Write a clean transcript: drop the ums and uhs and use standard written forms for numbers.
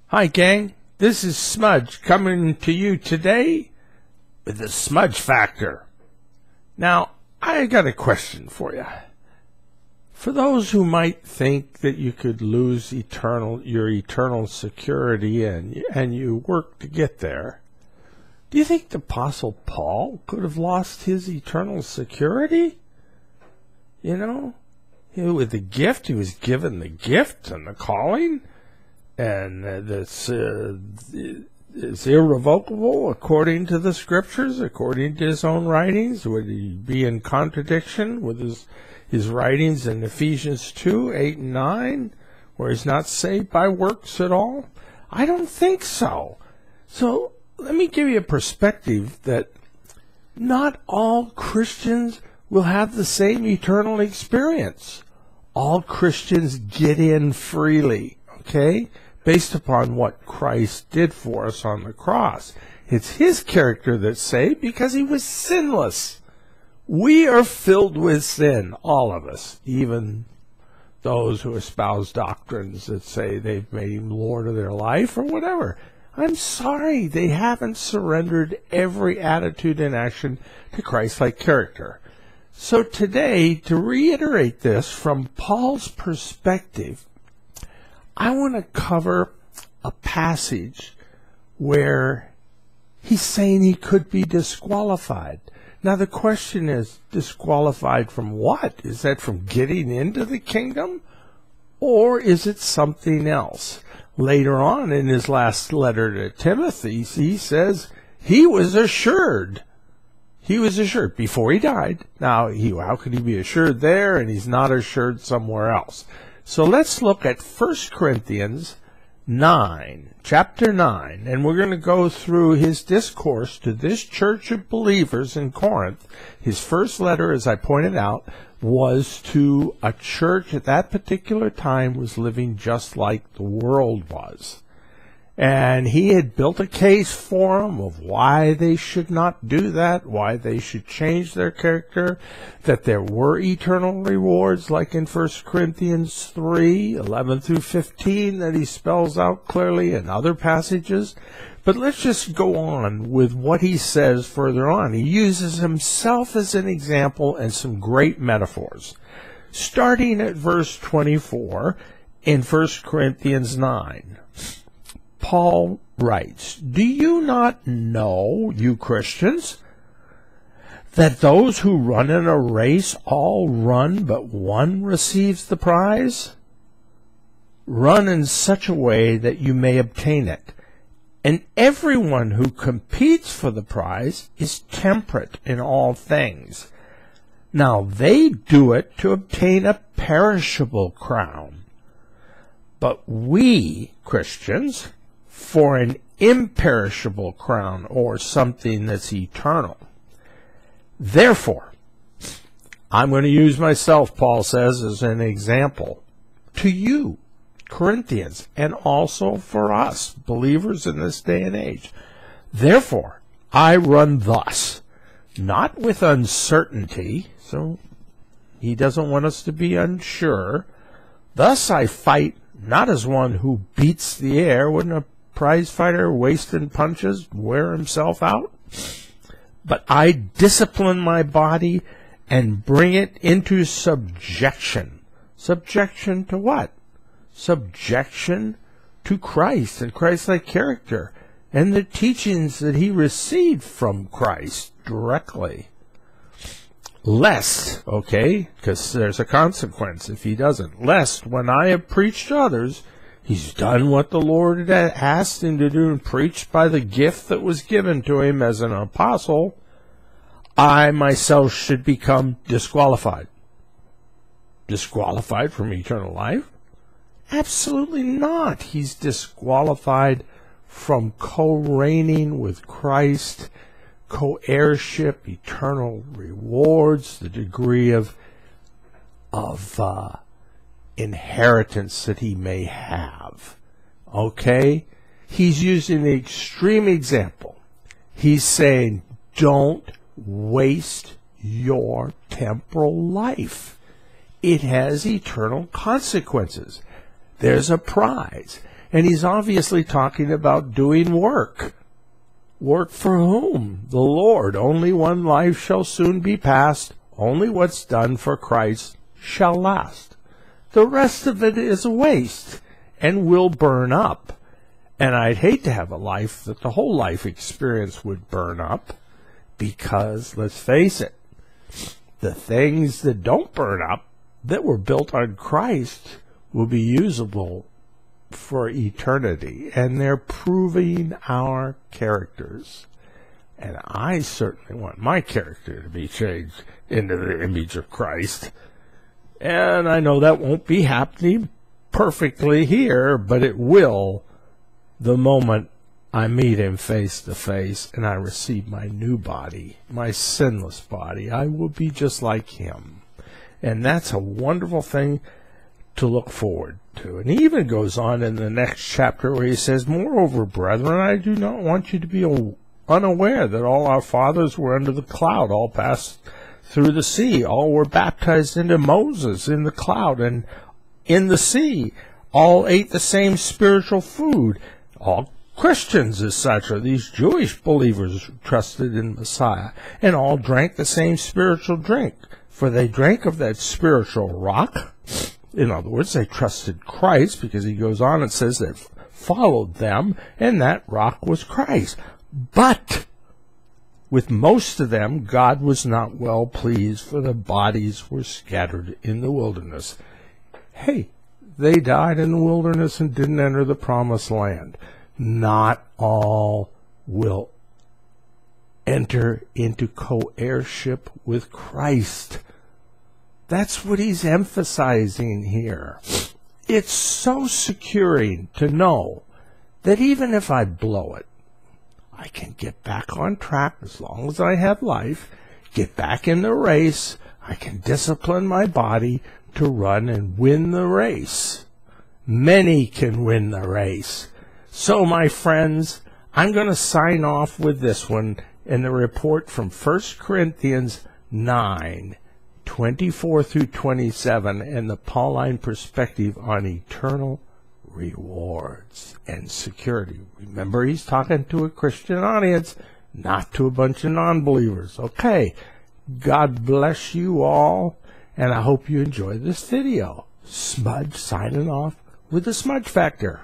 Hi, gang. This is Smudge coming to you today with the Smudge Factor. Now, I got a question for you. For those who might think that you could lose your eternal security and you work to get there, do you think the Apostle Paul could have lost his eternal security? You know, with the gift, he was given the gift and the calling, and this is irrevocable according to the Scriptures, according to his own writings. Would he be in contradiction with his writings in Ephesians 2, 8, and 9, where he's not saved by works at all? I don't think so. So let me give you a perspective that not all Christians will have the same eternal experience. All Christians get in freely, okay, based upon what Christ did for us on the cross. It's his character that's saved because he was sinless. We are filled with sin, all of us, even those who espouse doctrines that say they've made him Lord of their life or whatever. I'm sorry, they haven't surrendered every attitude and action to Christ-like character. So today, to reiterate this from Paul's perspective, I want to cover a passage where he's saying he could be disqualified. Now the question is, disqualified from what? Is that from getting into the kingdom? Or is it something else? Later on in his last letter to Timothy, he says he was assured. He was assured before he died. Now, how could he be assured there and he's not assured somewhere else? So let's look at 1 Corinthians 9, chapter 9, and we're going to go through his discourse to this church of believers in Corinth. His first letter, as I pointed out, was to a church at that particular time was living just like the world was. And he had built a case for them of why they should not do that, why they should change their character, that there were eternal rewards, like in 1 Corinthians 3, 11 through 15, that he spells out clearly in other passages. But let's just go on with what he says further on. He uses himself as an example and some great metaphors. Starting at verse 24 in 1 Corinthians 9. Paul writes, "Do you not know, you Christians, that those who run in a race all run, but one receives the prize? Run in such a way that you may obtain it. And everyone who competes for the prize is temperate in all things. Now they do it to obtain a perishable crown. But we, Christians, for an imperishable crown, or something that's eternal. Therefore, I'm going to use myself, Paul says, as an example to you, Corinthians, and also for us, believers in this day and age. Therefore, I run thus, not with uncertainty," so he doesn't want us to be unsure. "Thus I fight, not as one who beats the air." Wouldn't a prize fighter wasting punches wear himself out? "But I discipline my body and bring it into subjection." Subjection to what? Subjection to Christ and Christ-like character and the teachings that he received from Christ directly. "Lest," okay, because there's a consequence if he doesn't, "lest when I have preached to others," he's done what the Lord had asked him to do and preached by the gift that was given to him as an apostle, "I myself should become disqualified." Disqualified from eternal life? Absolutely not. He's disqualified from co-reigning with Christ, co-heirship, eternal rewards, the degree of inheritance that he may have. Okay? He's using the extreme example. He's saying, don't waste your temporal life. It has eternal consequences. There's a prize. And he's obviously talking about doing work. Work for whom? The Lord. Only one life shall soon be passed. Only what's done for Christ shall last. The rest of it is a waste and will burn up. And I'd hate to have a life that the whole life experience would burn up, because, let's face it, the things that don't burn up, that were built on Christ, will be usable for eternity, and they're proving our characters. And I certainly want my character to be changed into the image of Christ. And I know that won't be happening perfectly here, but it will the moment I meet him face to face and I receive my new body, my sinless body. I will be just like him. And that's a wonderful thing to look forward to. And he even goes on in the next chapter where he says, "Moreover, brethren, I do not want you to be unaware that all our fathers were under the cloud, all passed through the sea, all were baptized into Moses in the cloud and in the sea, all ate the same spiritual food." All Christians as such are these Jewish believers who trusted in Messiah, and all drank the same spiritual drink, for they drank of that spiritual rock. In other words, they trusted Christ, because he goes on and says that followed them, and that rock was Christ. But with most of them, God was not well pleased, for their bodies were scattered in the wilderness. Hey, they died in the wilderness and didn't enter the promised land. Not all will enter into co-heirship with Christ. That's what he's emphasizing here. It's so securing to know that even if I blow it, I can get back on track as long as I have life, get back in the race. I can discipline my body to run and win the race. Many can win the race. So, my friends, I'm going to sign off with this one in the report from 1 Corinthians 9:24 through 27, and the Pauline perspective on eternal rewards and security. Remember, he's talking to a Christian audience, not to a bunch of non-believers. Okay, God bless you all, and I hope you enjoyed this video. Smudge signing off with the Smudge Factor.